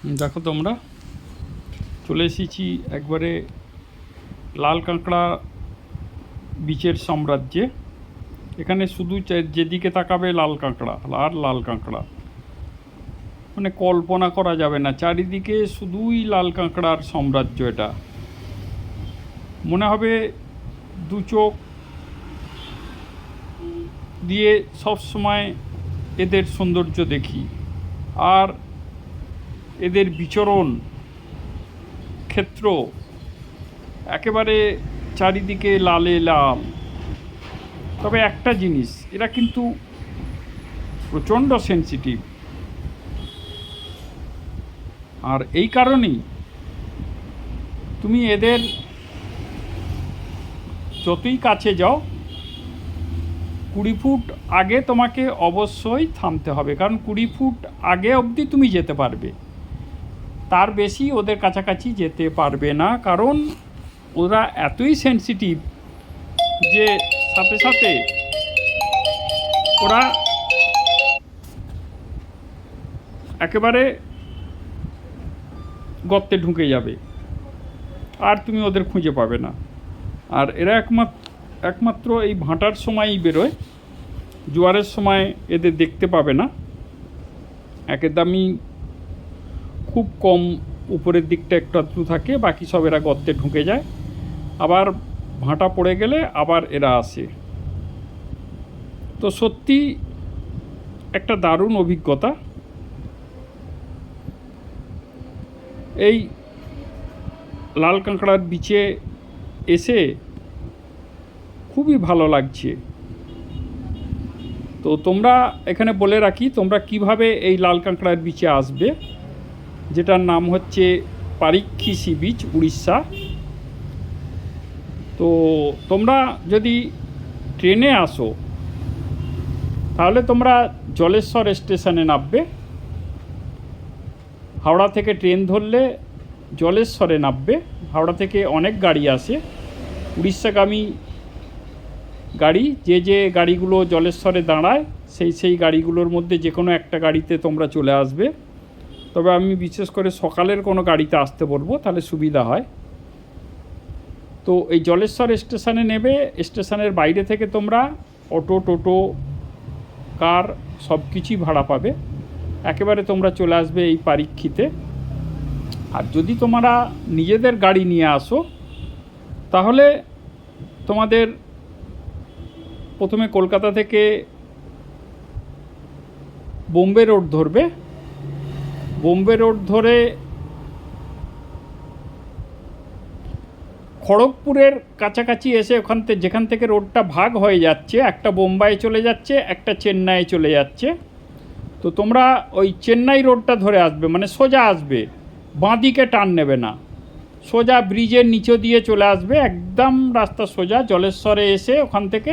দেখো তোমরা চলে এসেছি একবারে লাল কাঁকড়া বিচের সাম্রাজ্যে। এখানে শুধু যেদিকে তাকাবে লাল কাঁকড়া আর লাল কাঁকড়া, মানে কল্পনা করা যাবে না, চারিদিকে শুধুই লাল কাঁকড়ার সাম্রাজ্য। এটা মনে হবে দু চোখ দিয়ে সব সময় এদের সৌন্দর্য দেখি, আর এদের বিচরণ ক্ষেত্র একেবারে চারিদিকে লালে লাল। তবে একটা জিনিস, এরা কিন্তু প্রচণ্ড সেনসিটিভ, আর এই কারণেই তুমি এদের যতই কাছে যাও 20 ফুট আগে তোমাকে অবশ্যই থামতে হবে, কারণ 20 ফুট আগে অবধি তুমি যেতে পারবে, তার বেশি ওদের কাছাকাছি যেতে পারবে না, কারণ ওরা এতই সেনসিটিভ যে সাথে সাথে ওরা একেবারে গর্তে ঢুকে যাবে, আর তুমি ওদের খুঁজে পাবে না। আর এরা একমাত্র এই ভাঁটার সময়ই বেরোয়, জোয়ারের সময় এদের দেখতে পাবে না, একদমই খুব কম উপরের দিকটা একটু আধটু থাকে, বাকি সব এরা গর্তে ঢুকে যায়, আবার ভাঁটা পড়ে গেলে আবার এরা আসে। তো সত্যি একটা দারুণ অভিজ্ঞতা। এই লাল কাঁকড়ার বিচে এসে খুবই ভালো লাগছে। তো তোমরা এখানে বলে রাখি, তোমরা কিভাবে এই লাল কাঁকড়ার বিচে আসবে, যেটার নাম হচ্ছে পারিক্ষী সি বিচ, উড়িষ্যা। তো তোমরা যদি ট্রেনে আসো তাহলে তোমরা জলেশ্বর স্টেশনে নামবে, হাওড়া থেকে ট্রেন ধরলে জলেশ্বরে নামবে। হাওড়া থেকে অনেক গাড়ি আসে উড়িষ্যাগামী গাড়ি, যে গাড়িগুলো জলেশ্বরে দাঁড়ায় সেই গাড়িগুলোর মধ্যে যে কোনো একটা গাড়িতে তোমরা চলে আসবে। তবে আমি বিশেষ করে সকালের কোনো গাড়িতে আসতে বলবো, তাহলে সুবিধা হয়। তো এই জলেশ্বর স্টেশনে নেবে, স্টেশনের বাইরে থেকে তোমরা অটো, টোটো, কার সব কিছুই ভাড়া পাবে, একেবারে তোমরা চলে আসবে এই পারিক্ষীতে। আর যদি তোমরা নিজেদের গাড়ি নিয়ে আসো তাহলে তোমাদের প্রথমে কলকাতা থেকে বোম্বে রোড ধরবে, বোম্বে রোড ধরে খড়গপুরের কাছাকাছি এসে যেখান থেকে রোডটা ভাগ হয়ে যাচ্ছে, একটা বোম্বাই চলে যাচ্ছে, একটা চেন্নাই চলে যাচ্ছে। তো তোমরা ওই চেন্নাই রোডটা ধরে আসবে, মানে সোজা আসবে, বাঁদিকে টার্ন নেবে না, সোজা ব্রিজের নিচে দিয়ে চলে আসবে, একদম রাস্তা সোজা জলেশ্বরে এসে ওখান থেকে,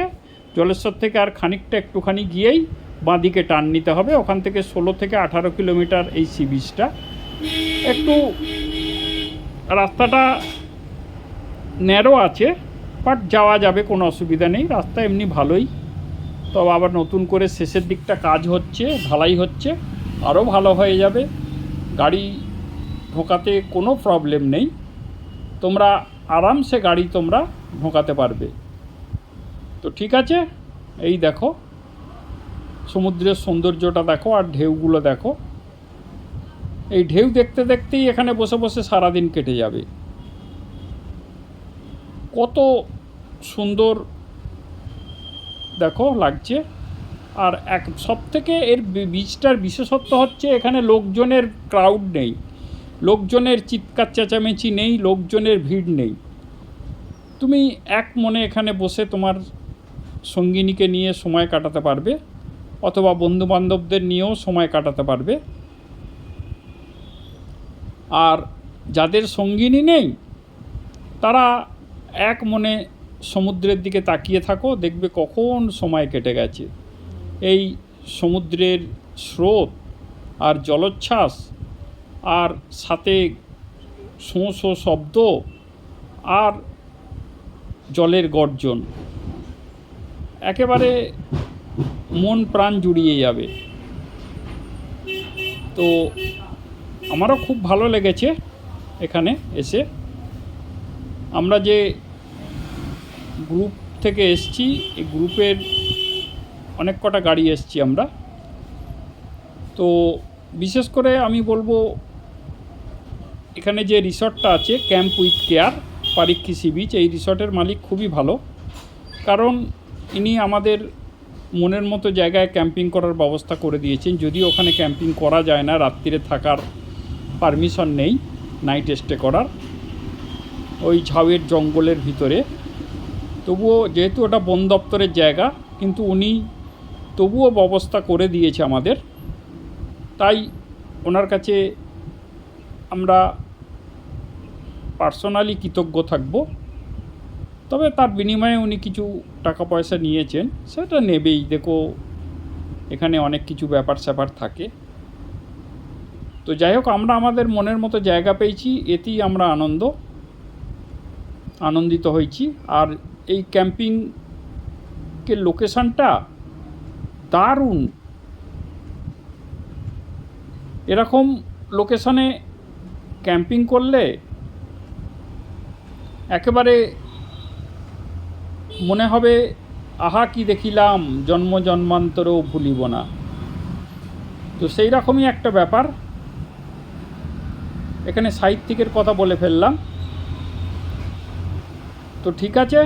জলেশ্বর থেকে আর খানিকটা একটুখানি গিয়েই বাঁদিকে টার্ন নিতে হবে। ওখান থেকে 16 থেকে 18 কিলোমিটার এই সি বিচটা। একটু রাস্তাটা ন্যারো আছে, বাট যাওয়া যাবে, কোনো অসুবিধা নেই, রাস্তা এমনি ভালোই। তবে আবার নতুন করে শেষের দিকটা কাজ হচ্ছে, ঢালাই হচ্ছে, আরও ভালো হয়ে যাবে, গাড়ি ঢোকাতে কোনো প্রবলেম নেই, তোমরা আরামসে গাড়ি তোমরা ঢোকাতে পারবে। তো ঠিক আছে, এই দেখো সমুদ্রের সৌন্দর্যটা দেখো, আর ঢেউগুলো দেখো। এই ঢেউ দেখতে দেখতেই এখানে বসে বসে সারাদিন কেটে যাবে। কত সুন্দর দেখো লাগছে। আর সবথেকে এর বিচটার বিশেষত্ব হচ্ছে এখানে লোকজনের ক্রাউড নেই, লোকজনের চিৎকার চেঁচামেচি নেই, লোকজনের ভিড় নেই। তুমি এক মনে এখানে বসে তোমার সঙ্গিনীকে নিয়ে সময় কাটাতে পারবে, অথবা বন্ধুবান্ধবদের নিয়েও সময় কাটাতে পারবে। আর যাদের সঙ্গিনী নেই তারা এক মনে সমুদ্রের দিকে তাকিয়ে থাকো, দেখবে কখন সময় কেটে গেছে। এই সমুদ্রের স্রোত আর জলোচ্ছ্বাস, আর সাথে শোঁ শোঁ শব্দ, আর জলের গর্জন, একেবারে মন প্রাণ জুড়িয়ে যাবে। তো আমারও খুব ভালো লেগেছে এখানে এসে। আমরা যে গ্রুপ থেকে এসছি, এই গ্রুপের অনেক কটা গাড়ি এসছি আমরা। তো বিশেষ করে আমি বলবো এখানে যে রিসর্টটা আছে ক্যাম্প উইথ কেয়ার পারিক্ষী সি বিচ, এই রিসর্টের মালিক খুবই ভালো, কারণ ইনি আমাদের মনের মতো জায়গায় ক্যাম্পিং করার ব্যবস্থা করে দিয়েছেন। যদিও ওখানে ক্যাম্পিং করা যায় না, রাত্রিরে থাকার পারমিশন নেই নাইট স্টে করার, ওই ঝাউয়ের জঙ্গলের ভিতরে। তবুও যেহেতু ওটা বন দপ্তরের জায়গা, কিন্তু উনি তবুও ব্যবস্থা করে দিয়েছে আমাদের, তাই ওনার কাছে আমরা পার্সোনালি কৃতজ্ঞ থাকব। তবে তার বিনিময়ে উনি কিছু টাকা পয়সা নিয়েছেন, সেটা নেবেই। দেখো এখানে অনেক কিছু ব্যাপার স্যাপার থাকে। তো যাই হোক, আমরা আমাদের মনের মতো জায়গা পেয়েছি, এতেই আমরা আনন্দিত হয়েছি। আর এই ক্যাম্পিংয়ের লোকেশানটা দারুণ। এরকম লোকেশানে ক্যাম্পিং করলে একেবারে মনে হবে আহা কি দেখিলাম, জন্ম জন্মান্তরেও ভুলিব না। তো সেই রকমই একটা ব্যাপার। এখানে সাহিত্যিকের কথা বলে ফেললাম। তো ঠিক আছে।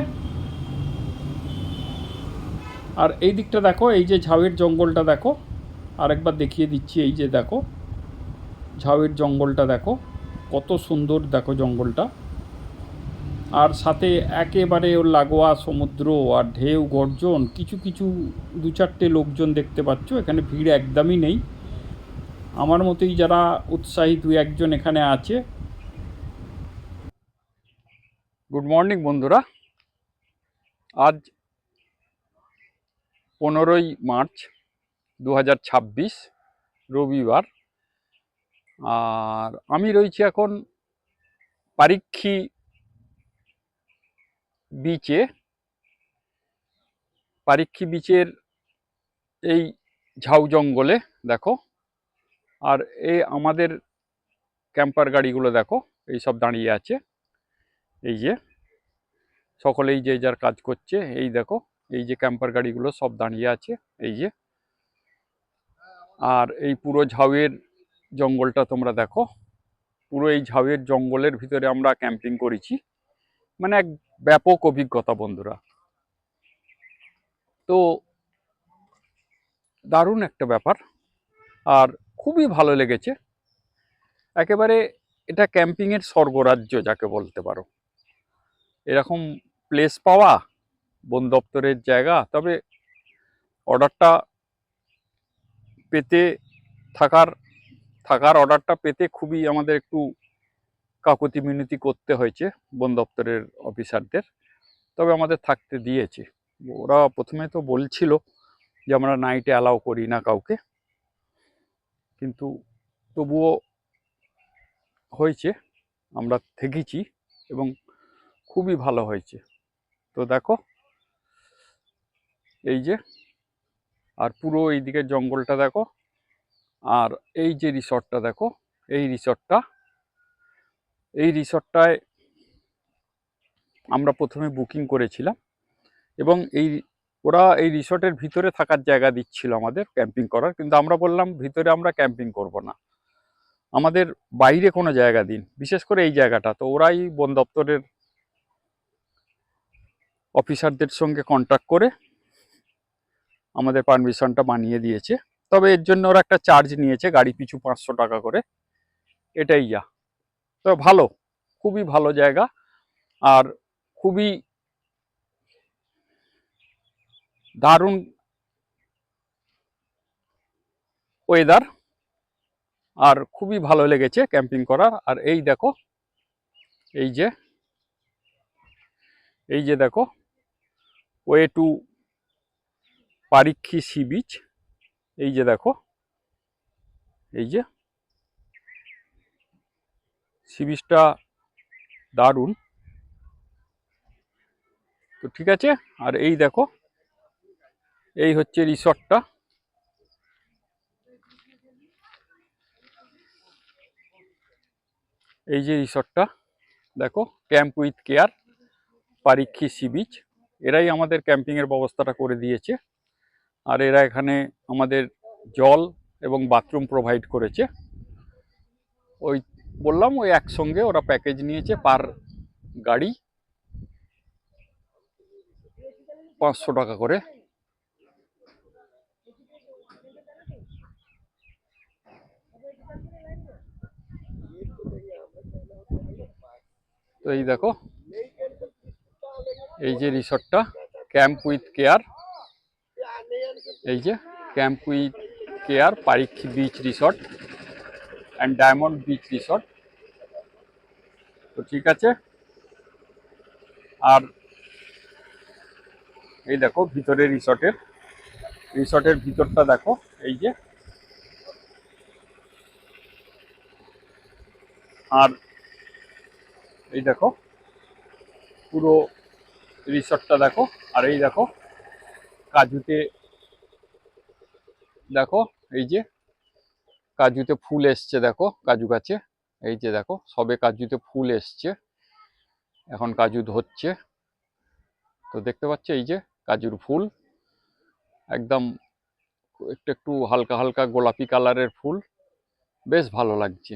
আর এই দিকটা দেখো, এই যে ঝাউয়ের জঙ্গলটা দেখো, আরেকবার দেখিয়ে দিচ্ছি। এই যে দেখো ঝাউয়ের জঙ্গলটা দেখো, কত সুন্দর দেখো জঙ্গলটা। আর সাথে একেবারে ওর লাগোয়া সমুদ্র আর ঢেউ গর্জন। কিছু কিছু দু চারটে লোকজন দেখতে পাচ্ছ, এখানে ভিড় একদমই নেই। আমার মতোই যারা উৎসাহী দু একজন এখানে আছে। গুড মর্নিং বন্ধুরা। আজ 15ই মার্চ 2026, রবিবার। আর আমি রয়েছি এখন পারিক্ষী বিচে। পারিক্ষী বিচের এই ঝাউ জঙ্গলে দেখো। আর এই আমাদের ক্যাম্পার গাড়িগুলো দেখো, এই সব দাঁড়িয়ে আছে। এই যে সকলেই যে যার কাজ করছে, এই দেখো এই যে ক্যাম্পার গাড়িগুলো সব দাঁড়িয়ে আছে এই যে। আর এই পুরো ঝাউয়ের জঙ্গলটা তোমরা দেখো। পুরো এই ঝাউয়ের জঙ্গলের ভিতরে আমরা ক্যাম্পিং করেছি, মানে এক ব্যাপক অভিজ্ঞতা বন্ধুরা। তো দারুণ একটা ব্যাপার, আর খুবই ভালো লেগেছে একেবারে। এটা ক্যাম্পিংয়ের স্বর্গরাজ্য যাকে বলতে পারো। এরকম প্লেস পাওয়া, বন দপ্তরের জায়গা। তবে অর্ডারটা পেতে, থাকার অর্ডারটা পেতে খুবই আমাদের একটু কাকুতি মিনতি করতে হয়েছে বন দপ্তরের অফিসারদের। তবে আমাদের থাকতে দিয়েছে। ওরা প্রথমে তো বলছিল যে আমরা নাইটে অ্যালাউ করি না কাউকে, কিন্তু তবুও হয়েছে, আমরা থেকেছি এবং খুবই ভালো হয়েছে। তো দেখো এই যে, আর পুরো এই দিকের জঙ্গলটা দেখো। আর এই যে রিসর্টটা দেখো, এই রিসর্টটায় আমরা প্রথমে বুকিং করেছিলাম, এবং ওরা এই রিসর্টের ভিতরে থাকার জায়গা দিচ্ছিল আমাদের ক্যাম্পিং করার। কিন্তু আমরা বললাম ভিতরে আমরা ক্যাম্পিং করব না, আমাদের বাইরে কোনো জায়গা দিন, বিশেষ করে এই জায়গাটা। তো ওরাই বন দপ্তরের অফিসারদের সঙ্গে কন্ট্যাক্ট করে আমাদের পারমিশনটা বানিয়ে দিয়েছে। তবে এর জন্য ওরা একটা চার্জ নিয়েছে, গাড়ি পিছু 500 টাকা করে। এটাই যা। তো ভালো, খুবই ভালো জায়গা, আর খুবই দারুণ ওয়েদার, আর খুবই ভালো লেগেছে ক্যাম্পিং করার। আর এই দেখো এই যে দেখো ওয়ে টু পারিক্ষী সি বিচ। এই যে দেখো এই যে সি বিচটা দারুণ। তো ঠিক আছে। আর এই দেখো এই হচ্ছে রিসর্টটা। এই যে রিসর্টটা দেখো, ক্যাম্প উইথ কেয়ার, পারিক্ষী সি বিচ, এরাই আমাদের ক্যাম্পিংয়ের ব্যবস্থাটা করে দিয়েছে। আর এরা এখানে আমাদের জল এবং বাথরুম প্রোভাইড করেছে। ওই বললাম, ওই একসঙ্গে ওরা প্যাকেজ নিয়েছে, পার গাড়ি 500 টাকা করে। তো এই দেখো, এই যে রিসর্টটা ক্যাম্প উইথ কেয়ার, এই যে ক্যাম্প উইথ কেয়ার পারিক্ষী beach resort and diamond beach resort. তো ঠিক আছে। আর এই দেখো ভিতরে রিসর্টের ভিতরটা দেখো, এই যে। আর এই দেখো পুরো রিসর্টটা দেখো। আর এই দেখো কাজুতে, দেখো এই যে কাজুতে ফুল এসছে, দেখো কাজু গাছে, এই যে দেখো সবে কাজুতে ফুল এসছে, এখন কাজু ধরছে। তো দেখতে পাচ্ছ এই যে কাজুর ফুল, একদম একটু একটু হালকা হালকা গোলাপি কালারের ফুল, বেশ ভালো লাগছে।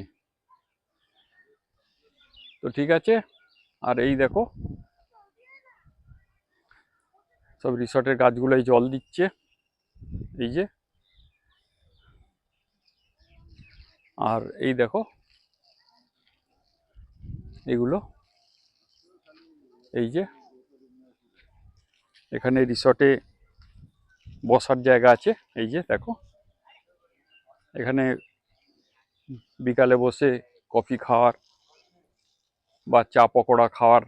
তো ঠিক আছে। আর এই দেখো সব রিসর্টের গাছগুলোই জল দিচ্ছে, এই যে। আর এই দেখো এগুলো, এই যে এখানে রিসর্টে বসার জায়গা আছে, এই যে দেখো। এখানে বিকালে বসে কফি খাওয়ার বা চা পকোড়া খাওয়ার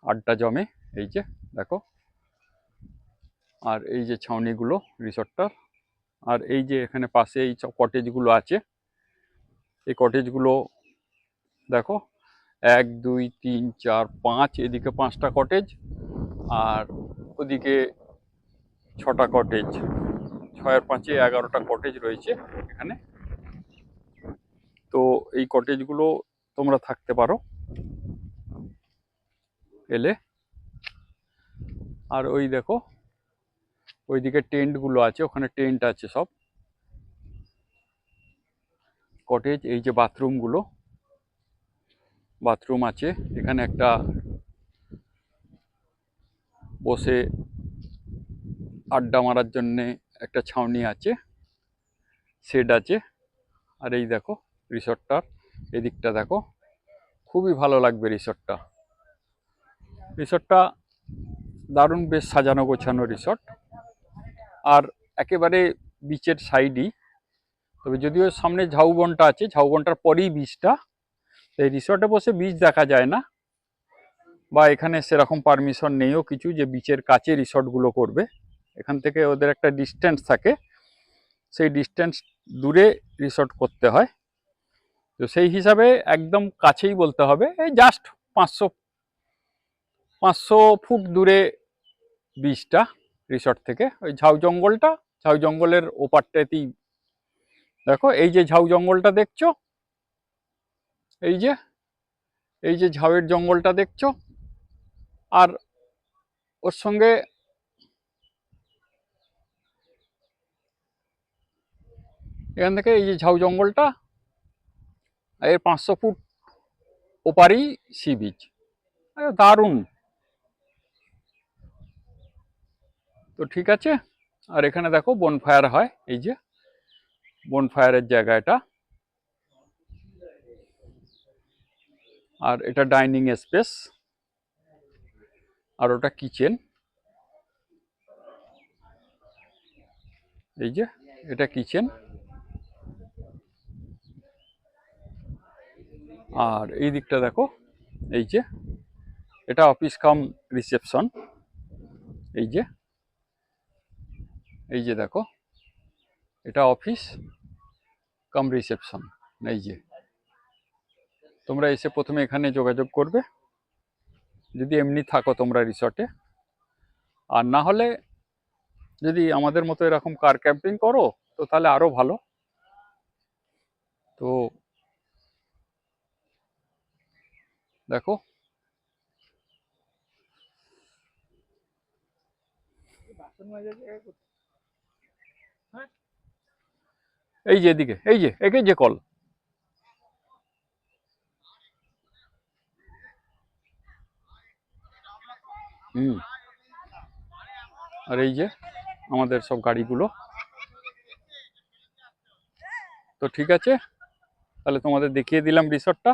আড্ডা জমে, এই যে দেখো। আর এই যে ছাউনিগুলো রিসর্টটার। আর এই যে এখানে পাশে এই কটেজগুলো আছে, এই কটেজগুলো দেখো 1 2 3 4 5, এদিকে 5টা কটেজ আর ওদিকে 6টা কটেজ, 6 আর 5 11টা কটেজ রয়েছে এখানে। তো এই কটেজগুলো তোমরা থাকতে পারো এলে। আর ওই দেখো ওইদিকে টেন্টগুলো আছে, ওখানে টেন্ট আছে সব কটেজ। এই যে বাথরুম আছে এখানে, একটা বসে আড্ডা মারার জন্যে একটা ছাউনি আছে, শেড আছে। আর এই দেখো রিসর্টটার এদিকটা দেখো, খুবই ভালো লাগবে রিসর্টটা দারুণ, বেশ সাজানো গোছানো রিসর্ট। আর একেবারে বিচের সাইডই, তবে যদিও সামনে ঝাউবনটা আছে, ঝাউবনটার পরেই বিচটা। এই রিসর্টে বসে বিচ দেখা যায় না, বা এখানে সেরকম পারমিশন নেইও কিছু যে বিচের কাছে রিসর্টগুলো করবে। এখান থেকে ওদের একটা ডিস্টেন্স থাকে, সেই ডিস্টেন্স দূরে রিসর্ট করতে হয়। তো সেই হিসাবে একদম কাছেই বলতে হবে, এই জাস্ট 500 ফুট দূরে বিচটা রিসর্ট থেকে। ওই ঝাউ জঙ্গলের ওপারটাতেই দেখো, এই যে ঝাউ জঙ্গলটা দেখছো, এই যে ঝাউয়ের জঙ্গলটা দেখছো, আর ওর সঙ্গে এখান থেকে এই যে ঝাউ জঙ্গলটা, এর 500 ফুট ওপারই সি বিচ, দারুণ। তো ঠিক আছে। আর এখানে দেখো বনফায়ার হয়, এই যে বনফায়ারের জায়গা এটা। আর এটা ডাইনিং স্পেস, আর ওটা কিচেন, এই যে এটা কিচেন। আর এই দিকটা দেখো, এই যে এটা অফিস কাম রিসেপশন, এই যে দেখো এটা অফিস কাম রিসেপশন। এই যে তোমরা এসে প্রথমে এখানে যোগাযোগ করবে যদি এমনি থাকো তোমরা রিসর্টে। আর না হলে যদি আমাদের মতো এরকম কার ক্যাম্পিং করো তো তাহলে আরো ভালো। তো দেখো এই যে এদিকে, এই যে একে যে কল, আর এই যে আমাদের সব গাড়িগুলো। তো ঠিক আছে, তাহলে তোমাদের দেখিয়ে দিলাম রিসর্টটা।